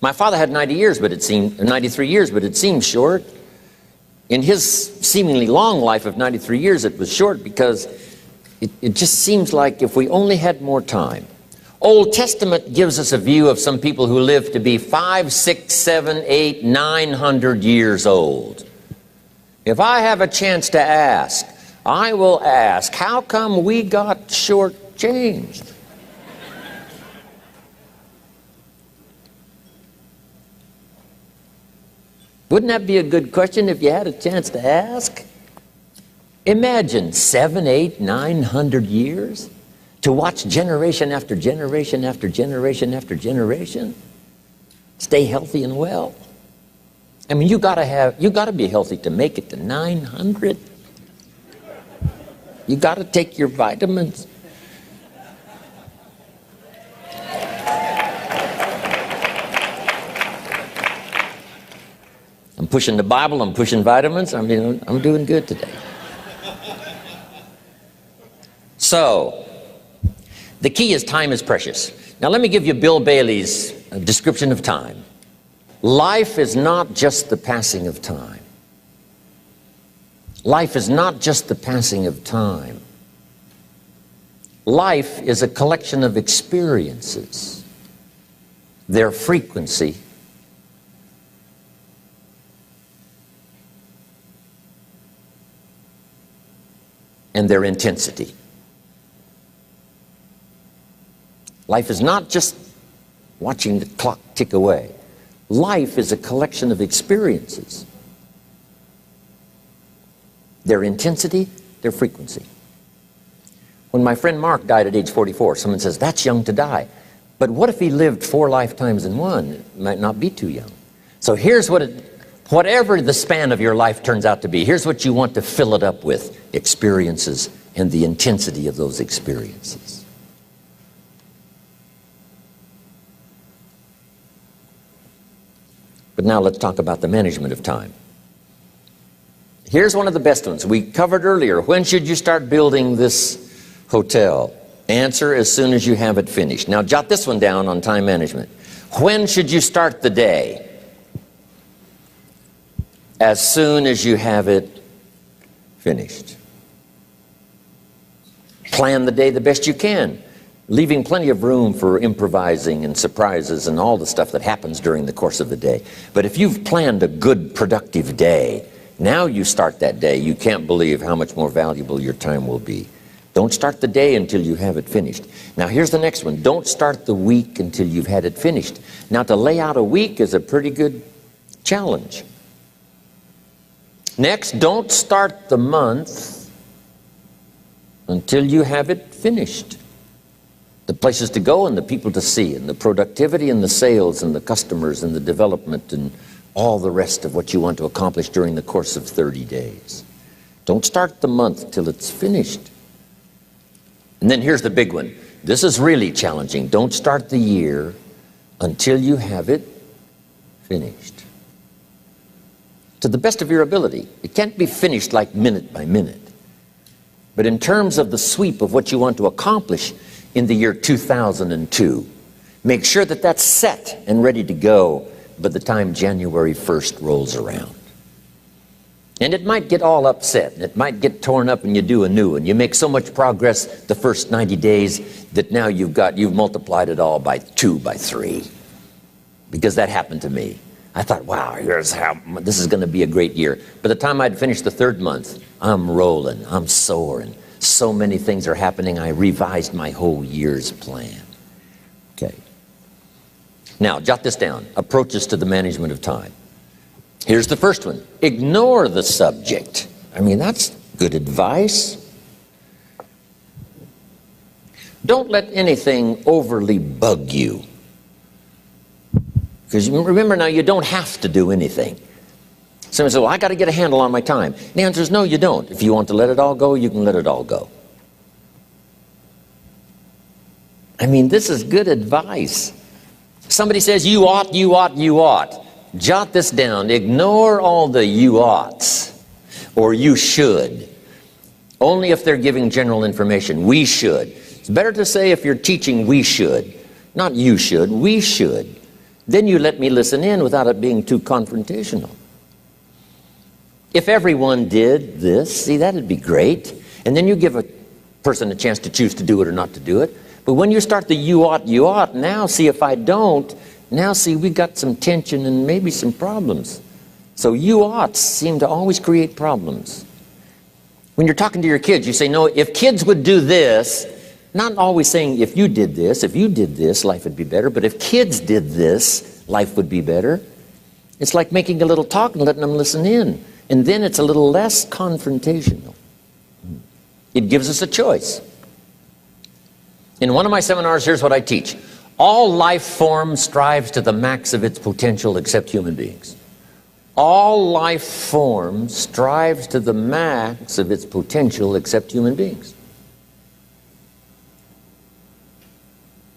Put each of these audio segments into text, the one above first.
My father had 93 years, but it seemed short. In his seemingly long life of 93 years, it was short because it just seems like if we only had more time. Old Testament gives us a view of some people who live to be 5, 6, 7, 8, 900 years old. If I have a chance to ask, I will ask, how come we got shortchanged? Wouldn't that be a good question if you had a chance to ask? Imagine 7, 8, 900 years to watch generation after generation after generation after generation stay healthy and well. I mean, you gotta be healthy to make it to 900. You gotta take your vitamins. I'm pushing the Bible, I'm pushing vitamins, I'm doing good today. So, the key is time is precious. Now let me give you Bill Bailey's description of time. Life is not just the passing of time. Life is not just the passing of time. Life is a collection of experiences, their frequency, and their intensity. Life is not just watching the clock tick away. Life is a collection of experiences, their intensity, their frequency. When my friend Mark died at age 44, someone says, that's young to die. But what if he lived 4 lifetimes in one? It might not be too young. So here's whatever the span of your life turns out to be, here's what you want to fill it up with: experiences and the intensity of those experiences. But now let's talk about the management of time. Here's one of the best ones. We covered earlier, when should you start building this hotel? Answer: as soon as you have it finished. Now jot this one down on time management. When should you start the day? As soon as you have it finished. Plan the day the best you can, leaving plenty of room for improvising and surprises and all the stuff that happens during the course of the day. But if you've planned a good, productive day, now you start that day, you can't believe how much more valuable your time will be. Don't start the day until you have it finished. Now here's the next one. Don't start the week until you've had it finished. Now to lay out a week is a pretty good challenge. Next, don't start the month until you have it finished. The places to go and the people to see and the productivity and the sales and the customers and the development and all the rest of what you want to accomplish during the course of 30 days. Don't start the month till it's finished. And then here's the big one. This is really challenging. Don't start the year until you have it finished. To the best of your ability. It can't be finished like minute by minute. But in terms of the sweep of what you want to accomplish in the year 2002, make sure that that's set and ready to go by the time January 1st rolls around. And it might get all upset, and it might get torn up, and you do a new one. You make so much progress the first 90 days that now you've multiplied it all by 2, by 3. Because that happened to me. I thought, wow, this is going to be a great year. By the time I'd finished the 3rd month, I'm rolling, I'm soaring. So many things are happening, I revised my whole year's plan. Okay. Now, jot this down. Approaches to the management of time. Here's the first one. Ignore the subject. I mean, that's good advice. Don't let anything overly bug you. Because remember now, you don't have to do anything. Someone says, well, I got to get a handle on my time. The answer is no, you don't. If you want to let it all go, you can let it all go. I mean, this is good advice. Somebody says, you ought, you ought, you ought. Jot this down. Ignore all the you oughts or you should. Only if they're giving general information. We should. It's better to say if you're teaching we should. Not you should, we should. Then you let me listen in without it being too confrontational. If everyone did this, see, that'd be great. And then you give a person a chance to choose to do it or not to do it. But when you start the you ought, now see if I don't, now see we got some tension and maybe some problems. So you oughts seem to always create problems. When you're talking to your kids, you say, no, if kids would do this, not always saying if you did this, life would be better, but if kids did this, life would be better. It's like making a little talk and letting them listen in. And then it's a little less confrontational. It gives us a choice. In one of my seminars, here's what I teach. All life form strives to the max of its potential except human beings. All life form strives to the max of its potential except human beings.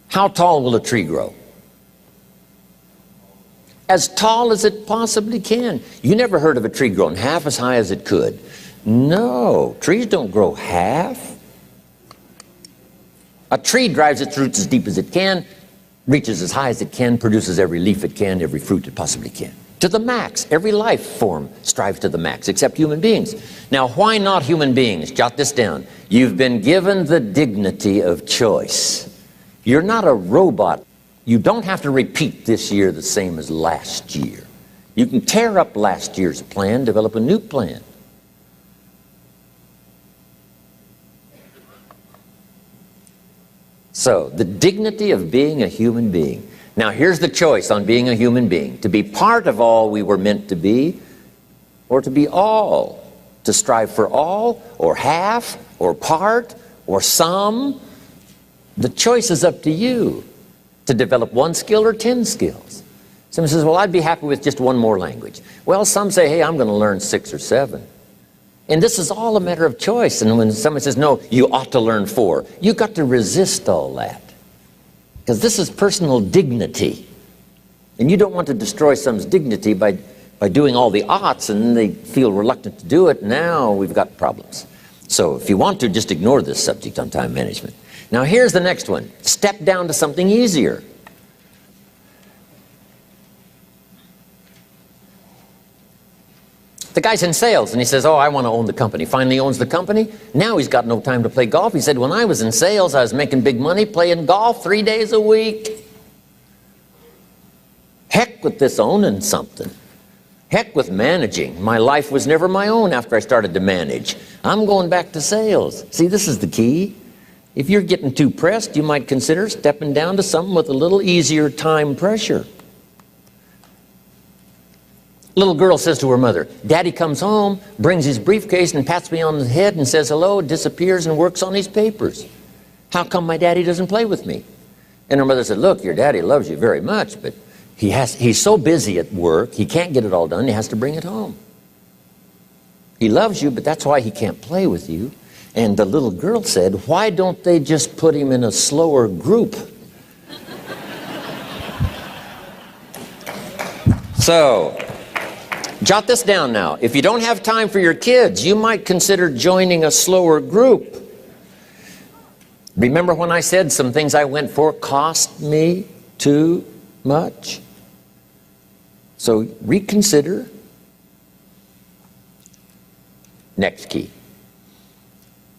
How tall will a tree grow? As tall as it possibly can. You never heard of a tree growing half as high as it could. No, trees don't grow half. A tree drives its roots as deep as it can, reaches as high as it can, produces every leaf it can, every fruit it possibly can. To the max. Every life form strives to the max, except human beings. Now, why not human beings? Jot this down. You've been given the dignity of choice. You're not a robot. You don't have to repeat this year the same as last year. You can tear up last year's plan, develop a new plan. So, the dignity of being a human being. Now, here's the choice on being a human being. To be part of all we were meant to be, or to be all. To strive for all, or half, or part, or some. The choice is up to you. To develop one skill or 10 skills. Someone says, well, I'd be happy with just one more language. Well, some say, hey, I'm going to learn 6 or 7. And this is all a matter of choice. And when someone says, no, you ought to learn 4, you've got to resist all that. Because this is personal dignity. And you don't want to destroy someone's dignity by doing all the oughts, and then they feel reluctant to do it. Now we've got problems. So if you want to, just ignore this subject on time management. Now here's the next one. Step down to something easier. The guy's in sales and he says, oh, I want to own the company. Finally owns the company. Now he's got no time to play golf. He said, when I was in sales, I was making big money playing golf 3 days a week. Heck with this owning something. Heck with managing. My life was never my own after I started to manage. I'm going back to sales. See, this is the key. If you're getting too pressed, you might consider stepping down to something with a little easier time pressure. Little girl says to her mother, Daddy comes home, brings his briefcase and pats me on the head and says hello, disappears and works on his papers. How come my daddy doesn't play with me? And her mother said, look, your daddy loves you very much, but he's so busy at work, he can't get it all done, he has to bring it home. He loves you, but that's why he can't play with you. And the little girl said, why don't they just put him in a slower group? So, jot this down now. If you don't have time for your kids, you might consider joining a slower group. Remember when I said some things I went for cost me too much? So reconsider. Next key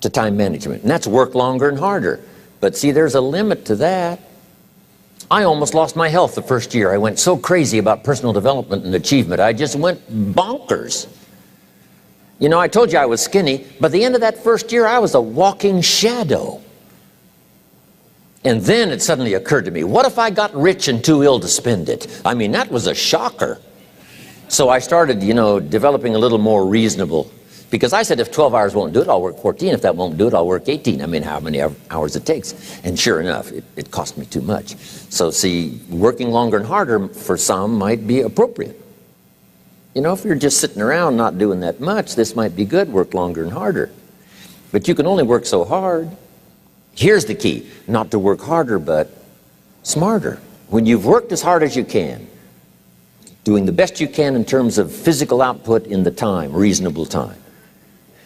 to time management, and that's work longer and harder. But see, there's a limit to that. I almost lost my health the first year. I went so crazy about personal development and achievement. I just went bonkers. You know, I told you I was skinny, but at the end of that first year, I was a walking shadow. And then it suddenly occurred to me, what if I got rich and too ill to spend it? I mean, that was a shocker. So I started, developing a little more reasonable. Because I said, if 12 hours won't do it, I'll work 14. If that won't do it, I'll work 18. I mean, how many hours it takes. And sure enough, it cost me too much. So see, working longer and harder for some might be appropriate. If you're just sitting around not doing that much, this might be good, work longer and harder. But you can only work so hard. Here's the key, not to work harder, but smarter. When you've worked as hard as you can, doing the best you can in terms of physical output in the time, reasonable time.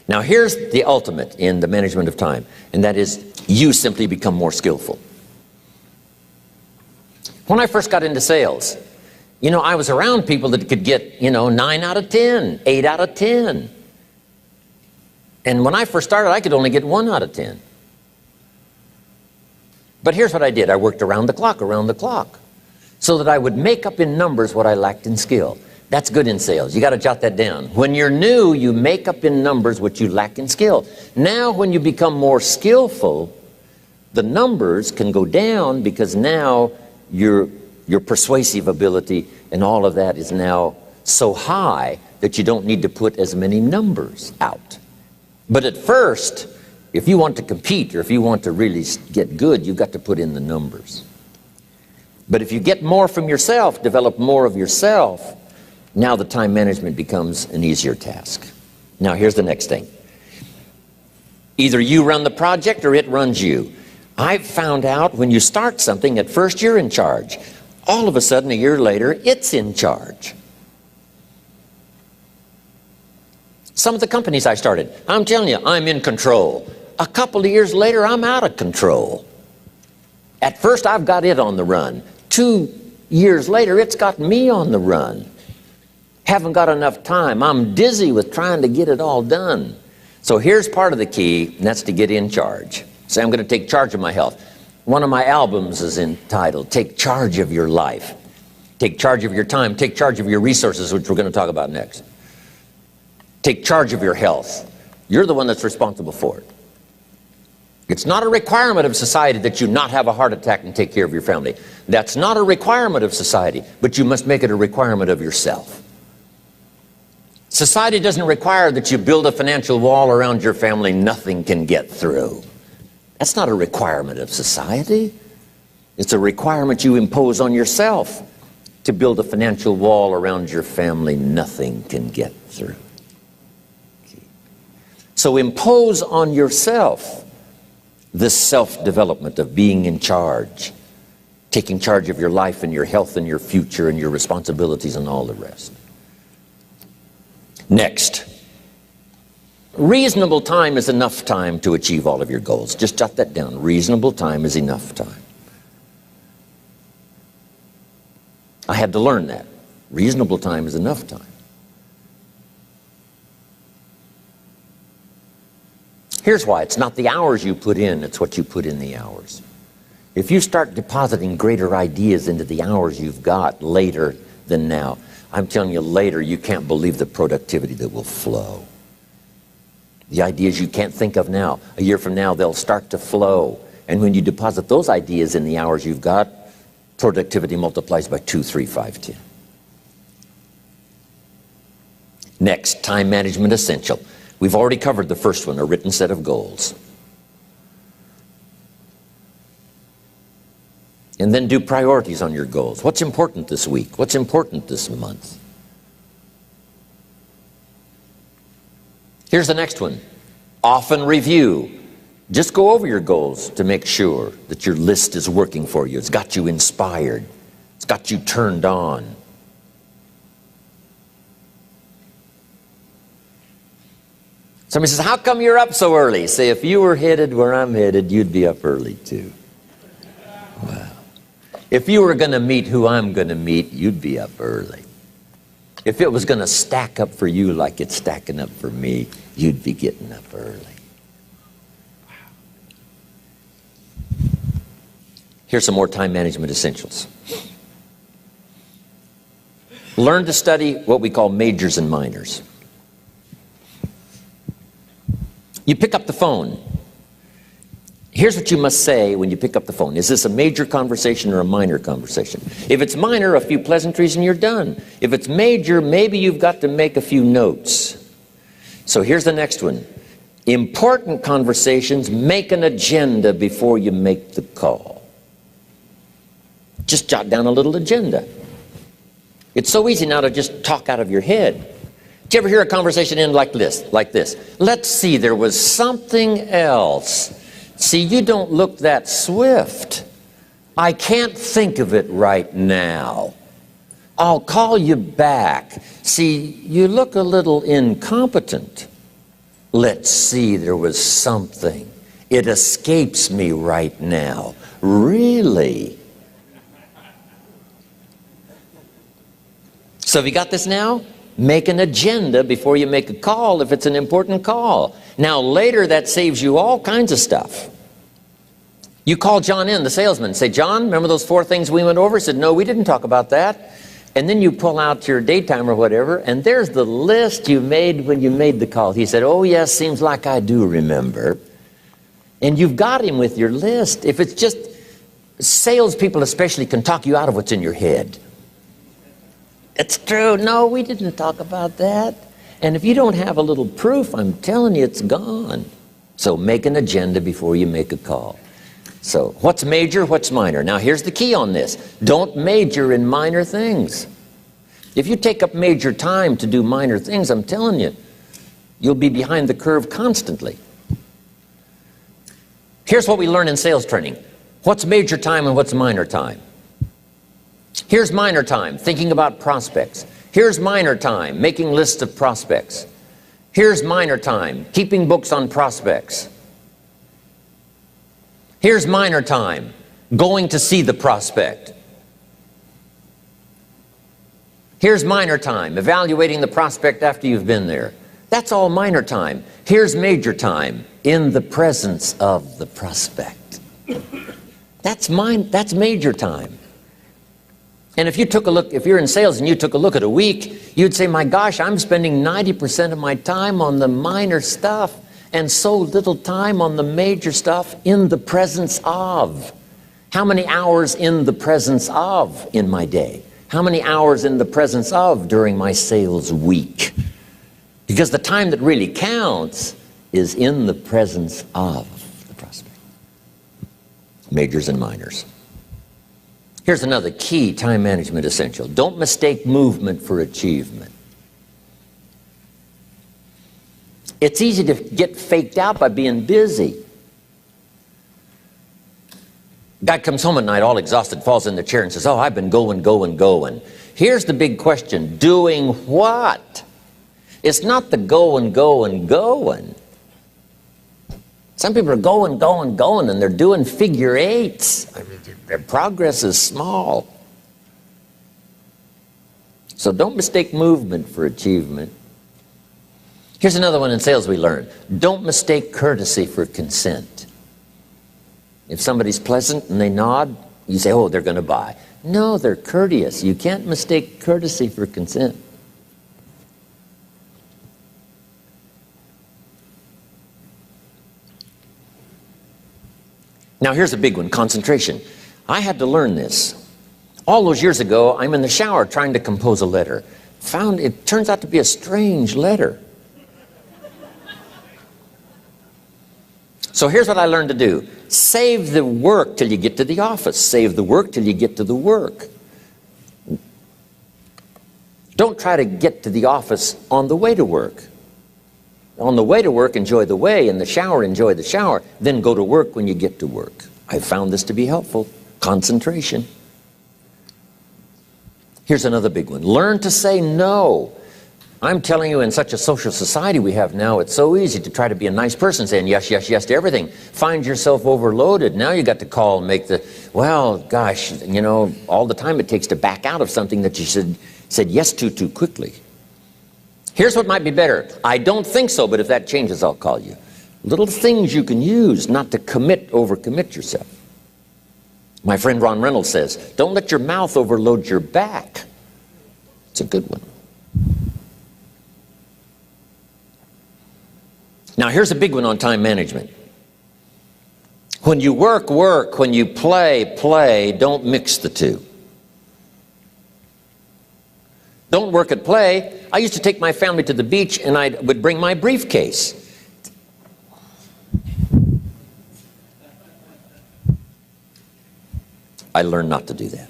Now here's the ultimate in the management of time, and that is you simply become more skillful. When I first got into sales, You know, I was around people that could get, 9 out of 10, 8 out of 10. And when I first started, I could only get 1 out of 10. But here's what I did. I worked around the clock, so that I would make up in numbers what I lacked in skill. That's good in sales. You got to jot that down. When you're new, you make up in numbers what you lack in skill. Now, when you become more skillful, the numbers can go down because now your persuasive ability and all of that is now so high that you don't need to put as many numbers out. But at first, if you want to compete or if you want to really get good, you've got to put in the numbers. But if you get more from yourself, develop more of yourself, now the time management becomes an easier task. Now here's the next thing. Either you run the project or it runs you. I've found out when you start something, at first you're in charge. All of a sudden, a year later, it's in charge. Some of the companies I started, I'm telling you, I'm in control. A couple of years later, I'm out of control. At first, I've got it on the run. 2 years later, it's got me on the run. Haven't got enough time. I'm dizzy with trying to get it all done. So here's part of the key, and that's to get in charge. Say, I'm going to take charge of my health. One of my albums is entitled, Take Charge of Your Life. Take charge of your time. Take charge of your resources, which we're going to talk about next. Take charge of your health. You're the one that's responsible for it. It's not a requirement of society that you not have a heart attack and take care of your family. That's not a requirement of society, but you must make it a requirement of yourself. Society doesn't require that you build a financial wall around your family nothing can get through. That's not a requirement of society. It's a requirement you impose on yourself to build a financial wall around your family nothing can get through. So impose on yourself this self-development of being in charge, taking charge of your life and your health and your future and your responsibilities and all the rest. Next, reasonable time is enough time to achieve all of your goals. Just jot that down. Reasonable time is enough time. I had to learn that. Reasonable time is enough time. Here's why. It's not the hours you put in, it's what you put in the hours. If you start depositing greater ideas into the hours you've got later than now, I'm telling you, later you can't believe the productivity that will flow. The ideas you can't think of now, a year from now, they'll start to flow. And when you deposit those ideas in the hours you've got, productivity multiplies by 2, 3, 5, 10. Next, time management essential. We've already covered the first one, a written set of goals. And then do priorities on your goals. What's important this week? What's important this month? Here's the next one. Often review. Just go over your goals to make sure that your list is working for you. It's got you inspired. It's got you turned on. Somebody says, how come you're up so early? Say, if you were headed where I'm headed, you'd be up early too. Wow. If you were going to meet who I'm going to meet, you'd be up early. If it was going to stack up for you like it's stacking up for me, you'd be getting up early. Wow. Here's some more time management essentials. Learn to study what we call majors and minors. You pick up the phone. Here's what you must say when you pick up the phone. Is this a major conversation or a minor conversation? If it's minor, a few pleasantries and you're done. If it's major, maybe you've got to make a few notes. So here's the next one. Important conversations, make an agenda before you make the call. Just jot down a little agenda. It's so easy now to just talk out of your head. Did you ever hear a conversation end like this? Let's see, there was something else. See, you don't look that swift. I can't think of it right now. I'll call you back. See, you look a little incompetent. Let's see, there was something. It escapes me right now. Really? So have you got this now? Make an agenda before you make a call if it's an important call. Now later that saves you all kinds of stuff. You call John in, the salesman, say, John, remember those 4 things we went over? He said, no, we didn't talk about that. And then you pull out your daytime or whatever, and there's the list you made when you made the call. He said, oh yes, seems like I do remember. And you've got him with your list. If it's just, salespeople especially can talk you out of what's in your head. It's true. No, we didn't talk about that. And if you don't have a little proof, I'm telling you, it's gone. So make an agenda before you make a call. So what's major, what's minor? Now here's the key on this. Don't major in minor things. If you take up major time to do minor things, I'm telling you, you'll be behind the curve constantly. Here's what we learn in sales training. What's major time and what's minor time? Here's minor time, thinking about prospects. Here's minor time, making lists of prospects. Here's minor time, keeping books on prospects. Here's minor time, going to see the prospect. Here's minor time, evaluating the prospect after you've been there. That's all minor time. Here's major time, in the presence of the prospect. That's major time. And if you took a look, if you're in sales and you took a look at a week, you'd say, my gosh, I'm spending 90% of my time on the minor stuff and so little time on the major stuff in the presence of. How many hours in the presence of in my day? How many hours in the presence of during my sales week? Because the time that really counts is in the presence of the prospect. Majors and minors. Here's another key time management essential. Don't mistake movement for achievement. It's easy to get faked out by being busy. Guy comes home at night all exhausted, falls in the chair and says, oh, I've been going. Here's the big question. Doing what? It's not the going. Some people are going, and they're doing figure eights. I mean, their progress is small. So don't mistake movement for achievement. Here's another one in sales we learned. Don't mistake courtesy for consent. If somebody's pleasant and they nod, you say, oh, they're going to buy. No, they're courteous. You can't mistake courtesy for consent. Now here's a big one, concentration. I had to learn this. All those years ago, I'm in the shower trying to compose a letter. Found it turns out to be a strange letter. So here's what I learned to do. Save the work till you get to the office. Save the work till you get to the work. Don't try to get to the office on the way to work. On the way to work, enjoy the way. In the shower, enjoy the shower. Then go to work when you get to work. I found this to be helpful. Concentration. Here's another big one. Learn to say no. I'm telling you, in such a social society we have now, it's so easy to try to be a nice person saying yes, yes, yes to everything. Find yourself overloaded. Now you got to call and make the, well, gosh, you know, all the time it takes to back out of something that you said yes to too quickly. Here's what might be better. I don't think so, but if that changes, I'll call you. Little things you can use not to overcommit yourself. My friend Ron Reynolds says, don't let your mouth overload your back. It's a good one. Now here's a big one on time management. When you work, work. When you play, play. Don't mix the two. Don't work at play. I used to take my family to the beach and I would bring my briefcase. I learned not to do that.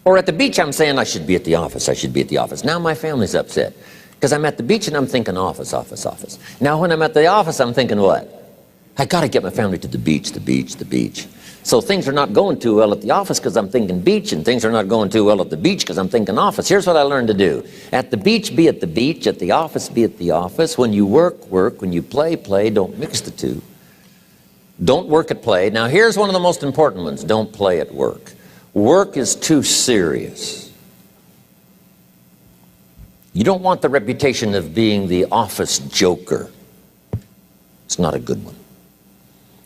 Or at the beach I'm saying I should be at the office. I should be at the office. Now my family's upset. Because I'm at the beach and I'm thinking office, office, office. Now when I'm at the office, I'm thinking what? I got to get my family to the beach, the beach, the beach. So things are not going too well at the office because I'm thinking beach, and things are not going too well at the beach because I'm thinking office. Here's what I learned to do. At the beach, be at the beach. At the office, be at the office. When you work, work. When you play, play. Don't mix the two. Don't work at play. Now here's one of the most important ones. Don't play at work. Work is too serious. You don't want the reputation of being the office joker. It's not a good one.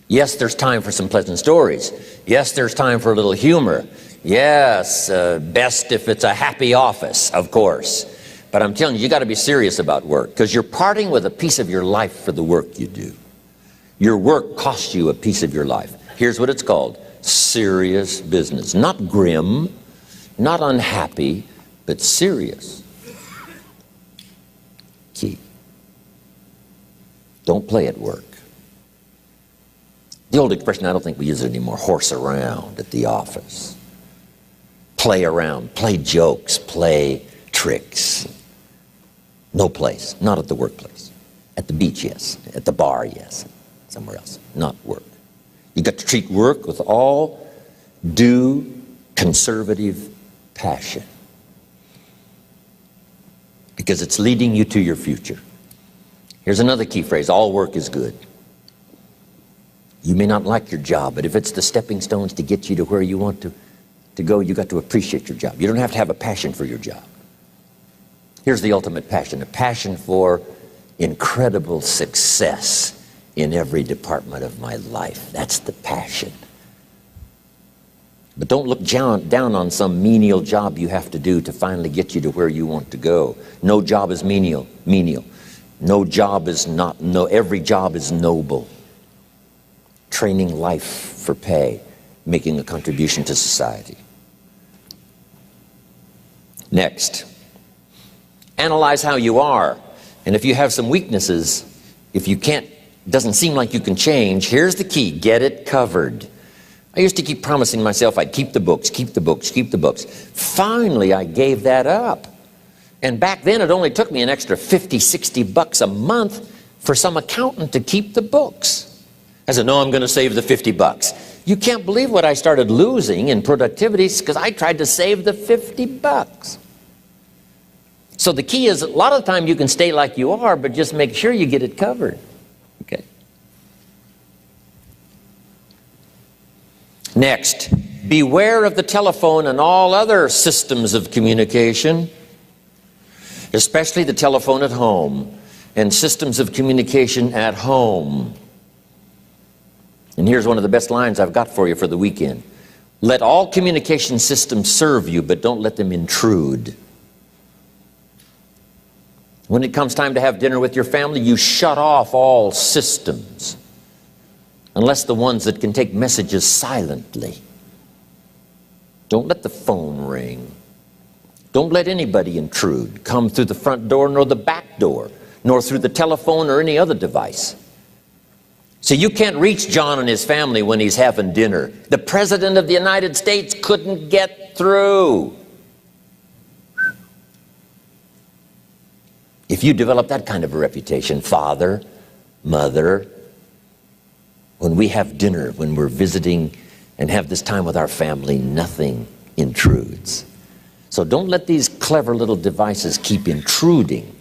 Yes, there's time for some pleasant stories. Yes, there's time for a little humor. Yes, best if it's a happy office, of course. But I'm telling you, you got to be serious about work, because you're parting with a piece of your life for the work you do. Your work costs you a piece of your life. Here's what it's called: serious business. Not grim, not unhappy, but serious. Key. Don't play at work. The old expression, I don't think we use it anymore, horse around at the office. Play around, play jokes, play tricks. No place, not at the workplace. At the beach, yes. At the bar, yes. Somewhere else, not work. You got to treat work with all due conservative passion, because it's leading you to your future. Here's another key phrase: all work is good. You may not like your job, but if it's the stepping stones to get you to where you want to go, you got to appreciate your job. You don't have to have a passion for your job. Here's the ultimate passion: a passion for incredible success in every department of my life. That's the passion. But don't look down on some menial job you have to do to finally get you to where you want to go. No job is menial. No job is not, no, every job is noble. Training life for pay, making a contribution to society. Next, analyze how you are. And if you have some weaknesses, if you can't, doesn't seem like you can change, here's the key: get it covered. I used to keep promising myself I'd keep the books, keep the books, keep the books. Finally, I gave that up. And back then, it only took me an extra $50, $60 a month for some accountant to keep the books. I said, no, I'm going to save the $50. You can't believe what I started losing in productivity because I tried to save the $50. So the key is, a lot of the time you can stay like you are, but just make sure you get it covered. Okay. Next, beware of the telephone and all other systems of communication, especially the telephone at home and systems of communication at home. And here's one of the best lines I've got for you for the weekend: let all communication systems serve you, but don't let them intrude. When it comes time to have dinner with your family, you shut off all systems, unless the ones that can take messages silently. Don't let the phone ring. Don't let anybody intrude, come through the front door nor the back door, nor through the telephone or any other device. So you can't reach John and his family when he's having dinner. The President of the United States couldn't get through. If you develop that kind of a reputation, father, mother, when we have dinner, when we're visiting and have this time with our family, nothing intrudes. So don't let these clever little devices keep intruding.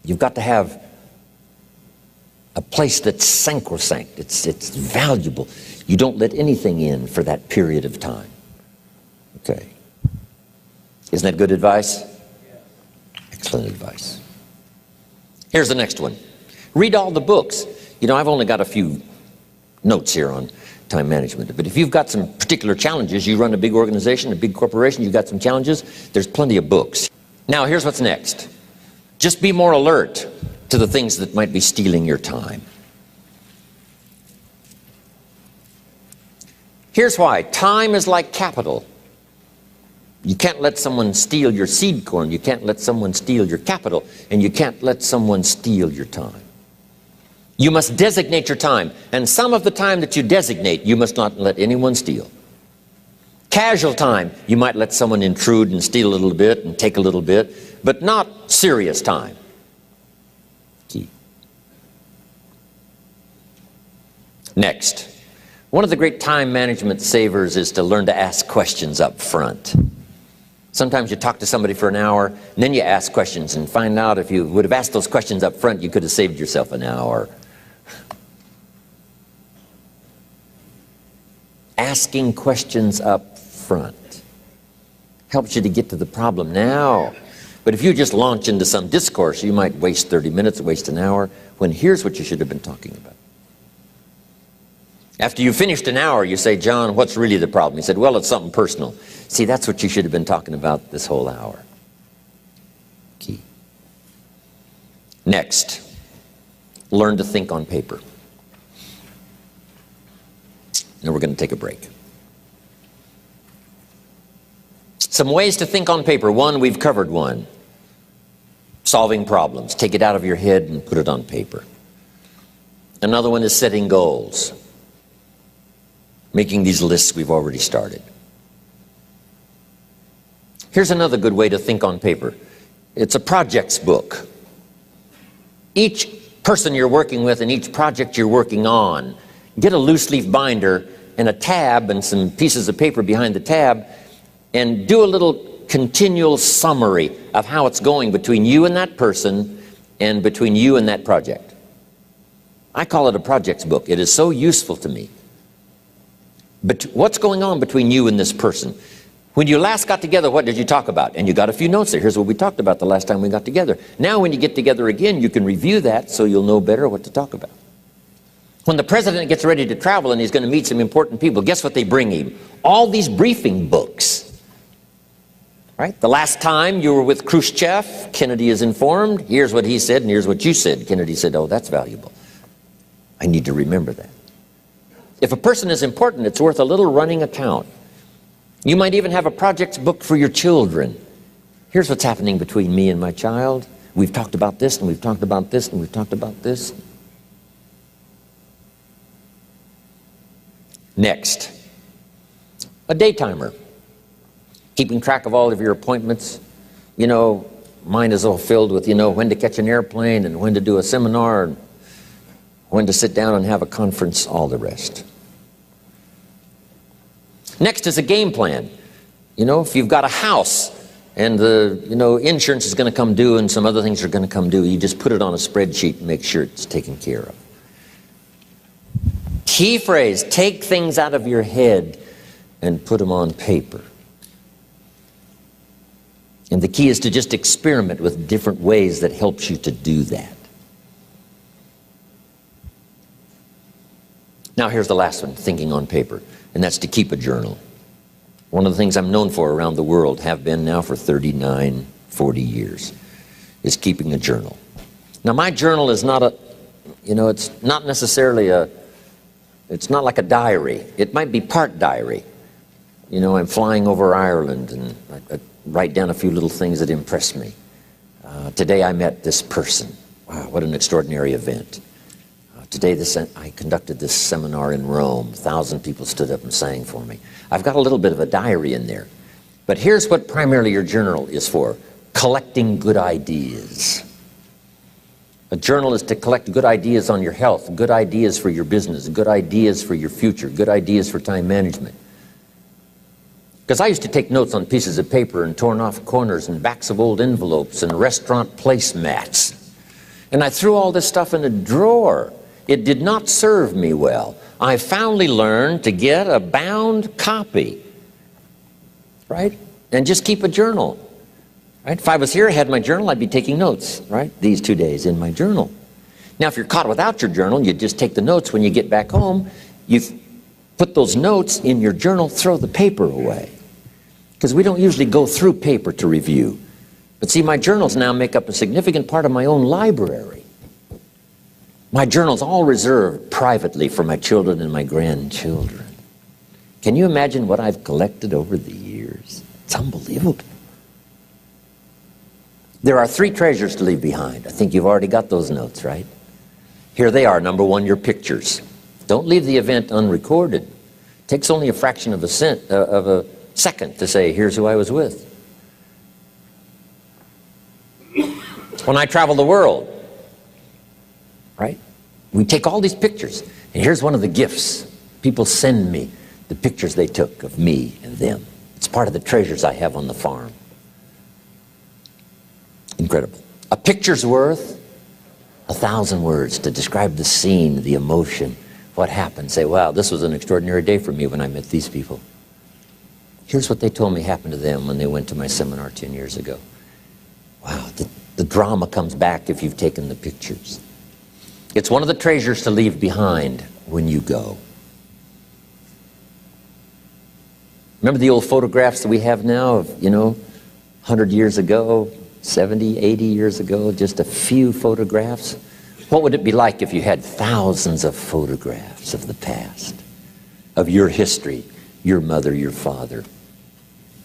You've got to have a place that's sacrosanct. It's valuable. You don't let anything in for that period of time. Okay. Isn't that good advice? Excellent advice. Here's the next one. Read all the books. You know, I've only got a few notes here on time management, but if you've got some particular challenges, you run a big organization, a big corporation, you've got some challenges, there's plenty of books. Now, here's what's next. Just be more alert to the things that might be stealing your time. Here's why. Time is like capital. You can't let someone steal your seed corn. You can't let someone steal your capital. And you can't let someone steal your time. You must designate your time. And some of the time that you designate, you must not let anyone steal. Casual time, you might let someone intrude and steal a little bit and take a little bit, but not serious time. Key. Next, one of the great time management savers is to learn to ask questions up front. Sometimes you talk to somebody for an hour, and then you ask questions and find out if you would have asked those questions up front, you could have saved yourself an hour. Asking questions up front helps you to get to the problem now. But if you just launch into some discourse, you might waste 30 minutes, waste an hour, when here's what you should have been talking about. After you finished an hour, you say, John, what's really the problem? He said, well, it's something personal. See, that's what you should have been talking about this whole hour. Key. Next, learn to think on paper. Now we're going to take a break. Some ways to think on paper. One, we've covered one. Solving problems. Take it out of your head and put it on paper. Another one is setting goals. Making these lists we've already started. Here's another good way to think on paper. It's a projects book. Each person you're working with and each project you're working on, get a loose leaf binder and a tab and some pieces of paper behind the tab, and do a little continual summary of how it's going between you and that person and between you and that project. I call it a projects book. It is so useful to me. But what's going on between you and this person? When you last got together, what did you talk about? And you got a few notes there. Here's what we talked about the last time we got together. Now when you get together again, you can review that so you'll know better what to talk about. When the president gets ready to travel and he's going to meet some important people, guess what they bring him? All these briefing books. Right? The last time you were with Khrushchev, Kennedy is informed. Here's what he said and here's what you said. Kennedy said, oh, that's valuable. I need to remember that. If a person is important, it's worth a little running account. You might even have a projects book for your children. Here's what's happening between me and my child. We've talked about this and we've talked about this and we've talked about this. Next, a day timer. Keeping track of all of your appointments. You know, mine is all filled with, when to catch an airplane and when to do a seminar and when to sit down and have a conference, all the rest. Next is a game plan. If you've got a house and the, insurance is going to come due and some other things are going to come due, you just put it on a spreadsheet and make sure it's taken care of. Key phrase, take things out of your head and put them on paper. And the key is to just experiment with different ways that helps you to do that. Now here's the last one, thinking on paper, and that's to keep a journal. One of the things I'm known for around the world, have been now for 39, 40 years, is keeping a journal. Now my journal is not a, it's not necessarily it's not like a diary. It might be part diary. I'm flying over Ireland and I write down a few little things that impress me. Today I met this person. Wow, what an extraordinary event. Today I conducted this seminar in Rome. 1,000 people stood up and sang for me. I've got a little bit of a diary in there. But here's what primarily your journal is for. Collecting good ideas. A journal is to collect good ideas on your health, good ideas for your business, good ideas for your future, good ideas for time management. Because I used to take notes on pieces of paper and torn off corners and backs of old envelopes and restaurant placemats. And I threw all this stuff in a drawer. It did not serve me well. I finally learned to get a bound copy, right? And just keep a journal, right? If I was here, I had my journal, I'd be taking notes, right? These 2 days in my journal. Now, if you're caught without your journal, you just take the notes when you get back home. You put those notes in your journal, throw the paper away. Because we don't usually go through paper to review. But see, my journals now make up a significant part of my own library. My journal's all reserved privately for my children and my grandchildren. Can you imagine what I've collected over the years? It's unbelievable. There are 3 treasures to leave behind. I think you've already got those notes, right? Here they are. Number 1, your pictures. Don't leave the event unrecorded. It takes only a fraction of a second to say, here's who I was with. When I travel the world, right? We take all these pictures, and here's one of the gifts. People send me the pictures they took of me and them. It's part of the treasures I have on the farm. Incredible. A picture's worth 1,000 words to describe the scene, the emotion, what happened. Say, wow, this was an extraordinary day for me when I met these people. Here's what they told me happened to them when they went to my seminar 10 years ago. Wow, the drama comes back if you've taken the pictures. It's one of the treasures to leave behind when you go. Remember the old photographs that we have now of, 100 years ago, 70, 80 years ago, just a few photographs? What would it be like if you had thousands of photographs of the past, of your history, your mother, your father,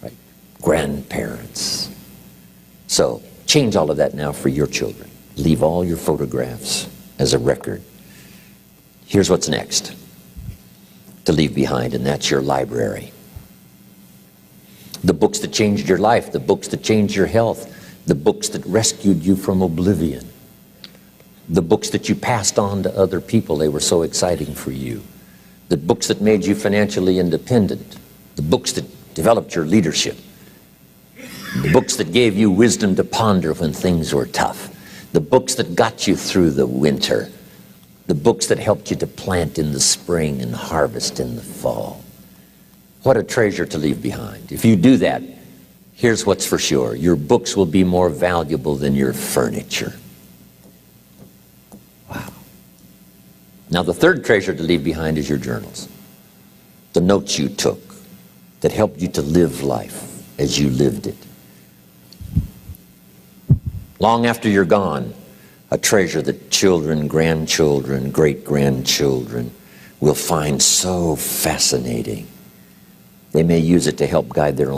right? Grandparents? So change all of that now for your children. Leave all your photographs as a record. Here's what's next to leave behind, and that's your library. The books that changed your life, the books that changed your health, the books that rescued you from oblivion, the books that you passed on to other people, they were so exciting for you, the books that made you financially independent, the books that developed your leadership, the books that gave you wisdom to ponder when things were tough, the books that got you through the winter, the books that helped you to plant in the spring and harvest in the fall. What a treasure to leave behind. If you do that, here's what's for sure. Your books will be more valuable than your furniture. Wow. Now the third treasure to leave behind is your journals. The notes you took that helped you to live life as you lived it. Long after you're gone, a treasure that children, grandchildren, great-grandchildren will find so fascinating. They may use it to help guide their own